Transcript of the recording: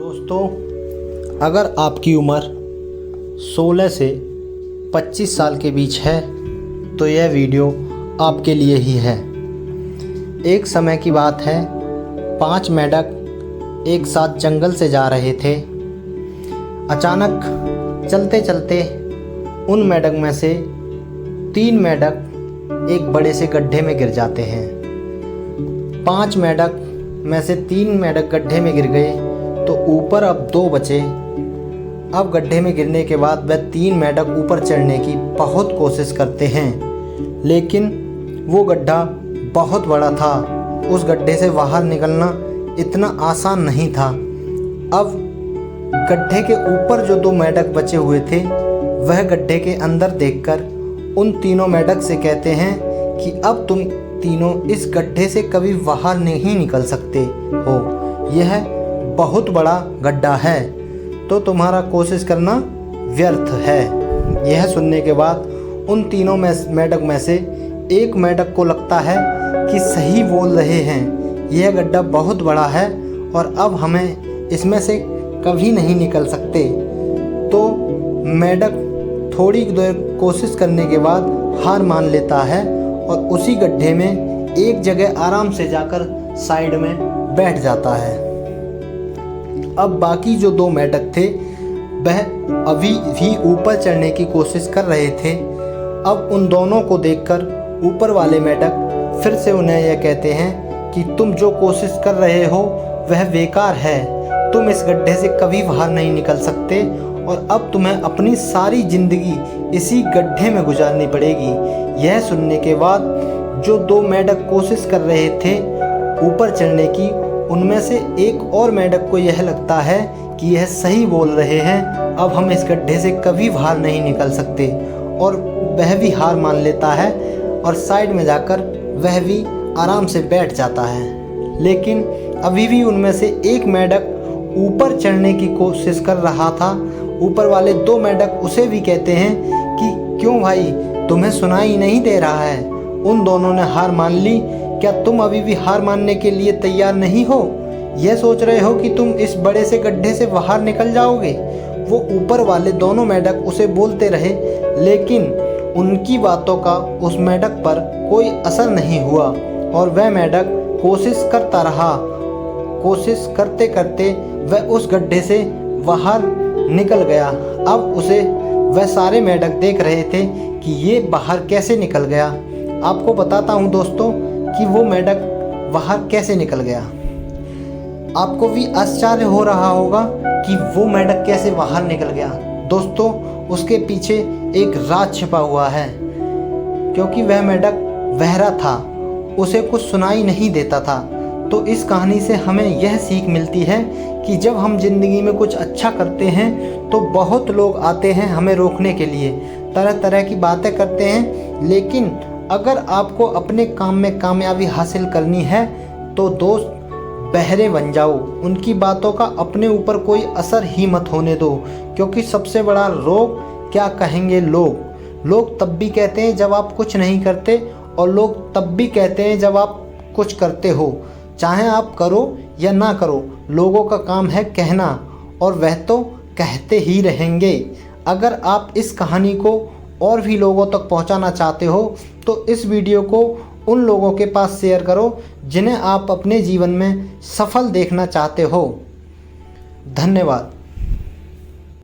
दोस्तों, अगर आपकी उम्र 16 से 25 साल के बीच है तो यह वीडियो आपके लिए ही है। एक समय की बात है, 5 मेंढक एक साथ जंगल से जा रहे थे। अचानक चलते चलते उन मेंढक में से 3 मेंढक एक बड़े से गड्ढे में गिर जाते हैं। 5 मेंढक में से 3 मेंढक गड्ढे में गिर गए तो ऊपर अब 2 बचे। अब गड्ढे में गिरने के बाद वह 3 मेंढक ऊपर चढ़ने की बहुत कोशिश करते हैं, लेकिन वो गड्ढा बहुत बड़ा था। उस गड्ढे से बाहर निकलना इतना आसान नहीं था। अब गड्ढे के ऊपर जो 2 मेंढक बचे हुए थे, वह गड्ढे के अंदर देखकर उन तीनों मेंढक से कहते हैं कि अब तुम तीनों इस गड्ढे से कभी बाहर नहीं निकल सकते हो। यह बहुत बड़ा गड्ढा है, तो तुम्हारा कोशिश करना व्यर्थ है। यह सुनने के बाद उन तीनों मेंढक में से एक मेंढक को लगता है कि सही बोल रहे हैं, यह गड्ढा बहुत बड़ा है और अब हमें इसमें से कभी नहीं निकल सकते। तो मेंढक थोड़ी देर कोशिश करने के बाद हार मान लेता है और उसी गड्ढे में एक जगह आराम से जाकर साइड में बैठ जाता है। अब बाकी जो 2 मेंढक थे, वह अभी भी ऊपर चढ़ने की कोशिश कर रहे थे। अब उन दोनों को देखकर ऊपर वाले मेंढक फिर से उन्हें यह कहते हैं कि तुम जो कोशिश कर रहे हो वह बेकार है। तुम इस गड्ढे से कभी बाहर नहीं निकल सकते और अब तुम्हें अपनी सारी ज़िंदगी इसी गड्ढे में गुजारनी पड़ेगी। यह सुनने के बाद जो 2 मेंढक कोशिश कर रहे थे ऊपर चढ़ने की, उनमें से एक और मेंढक को यह लगता है कि यह सही बोल रहे हैं, अब हम इस गड्ढे से कभी बाहर नहीं निकल सकते, और वह भी हार मान लेता है और साइड में जाकर वह भी आराम से बैठ जाता है। लेकिन अभी भी उनमें से एक मेंढक ऊपर चढ़ने की कोशिश कर रहा था। ऊपर वाले 2 मेंढक उसे भी कहते हैं कि क्यों भाई, तुम्हें सुनाई नहीं दे रहा है? उन दोनों ने हार मान ली। क्या तुम अभी भी हार मानने के लिए तैयार नहीं हो? यह सोच रहे हो कि तुम इस बड़े से गड्ढे से बाहर निकल जाओगे? वो ऊपर वाले दोनों मेंढक उसे बोलते रहे, लेकिन उनकी बातों का उस मेंढक पर कोई असर नहीं हुआ और वह मेंढक कोशिश करता रहा। कोशिश करते करते वह उस गड्ढे से बाहर निकल गया। अब उसे वह सारे मेंढक देख रहे थे कि ये बाहर कैसे निकल गया। आपको बताता हूँ दोस्तों कि वो मेंढक बाहर कैसे निकल गया। आपको भी आश्चर्य हो रहा होगा कि वो मेंढक कैसे बाहर निकल गया। दोस्तों, उसके पीछे एक राज छिपा हुआ है, क्योंकि वह मेंढक बहरा था, उसे कुछ सुनाई नहीं देता था। तो इस कहानी से हमें यह सीख मिलती है कि जब हम ज़िंदगी में कुछ अच्छा करते हैं तो बहुत लोग आते हैं हमें रोकने के लिए, तरह तरह की बातें करते हैं। लेकिन अगर आपको अपने काम में कामयाबी हासिल करनी है तो दोस्त, बहरे बन जाओ। उनकी बातों का अपने ऊपर कोई असर ही मत होने दो, क्योंकि सबसे बड़ा रोग क्या कहेंगे लोग। लोग तब भी कहते हैं जब आप कुछ नहीं करते, और लोग तब भी कहते हैं जब आप कुछ करते हो। चाहे आप करो या ना करो, लोगों का काम है कहना, और वह तो कहते ही रहेंगे। अगर आप इस कहानी को और भी लोगों तक पहुंचाना चाहते हो तो इस वीडियो को उन लोगों के पास शेयर करो जिन्हें आप अपने जीवन में सफल देखना चाहते हो। धन्यवाद।